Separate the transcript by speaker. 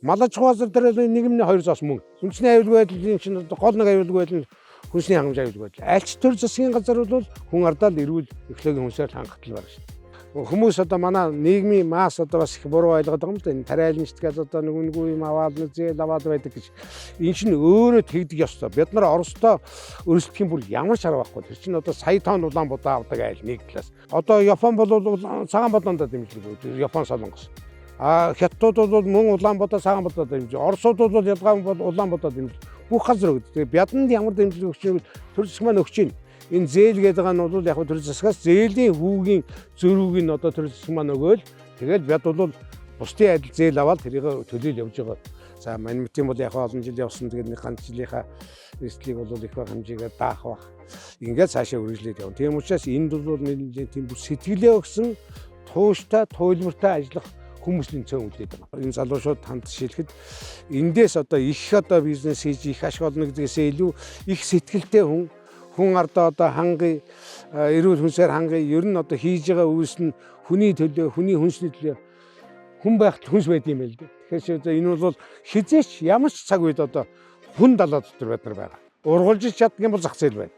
Speaker 1: Мал аж ахуй газар дээр нийгмийн 2 зоос мөн. Үндэсний аюулгүй байдлын чинь гол нэг аюулгүй байдал нь хүнсний хангамж аюулгүй байдал. Аль ч төр засгийн газар бол хүн ардаал эрүүл эхлэгийн хүнсээр хангалттай байна шүү дээ. Хүмүүс одоо манай нийгмийн масс одоо бас их буруу ойлгоод байгаа юм л да. Энэ тариаланчдгаас одоо нүггүй юм аваад зээл аваад байдаг гэж. Энэ чинь өөрөө тэгдэг ёстой. Бид нар Оростой өрсөлдөхийн бүр ямар шарга байхгүй. Тэр чинь одоо сая тонн Улаанбаатар авдаг айл нэг талаас. Одоо Япон бол цагаан болоонд дэмжлэг. Япон солонгос. Хятадууд бол мөн Улаанбаатар цагаан болоод дэмжлэг. Оросууд бол ялгаан бол Улаанбаатар дэмжлэг. Бүх газар өгдөг. Тэгээ бяданд ямар дэмжлэг өгч нь төр засаг маань өгч байна. Энэ зээл гэдэг нь бол яг төр засгаас зээлийн хүүгийн зөрүүг нь одоо төр засаг маань өгөөл тэгэл бяд бол бусдын адил зээл аваад тэрийг төлөөл явж байгаа. За манимтын бол яг олон жил явсан тэгээд нэг ганц жилийнхаа эрсдлийг бол их баг хэмжээгээр даах баг. Ингээд цаашаа үргэлжлээд явна. Тийм учраас энд бол нэг тийм сэтгэлээ өгсөн тууштай туйлмартай ажиллах хүмүүсийн цөөн үлдээд байна. Энэ залуучууд хамт шилхэд эндээс одоо их одоо бизнес хийж их ашиг олно гэдгээсээ илүү их сэтгэлтэй хүн ардаа одоо хангай эрүүл хүнсээр хангай ер нь одоо хийж байгаа үйлс нь хүний төлөө хүний хүнсний төлөө хүн байхад хүнс байд юм байл дээ. Тэгэхээр энэ бол хизээч ямар ч цаг үед одоо хүн далаа дотор бид нар байгаа. Ургуулж чаддаг юм бол зах зээл байна.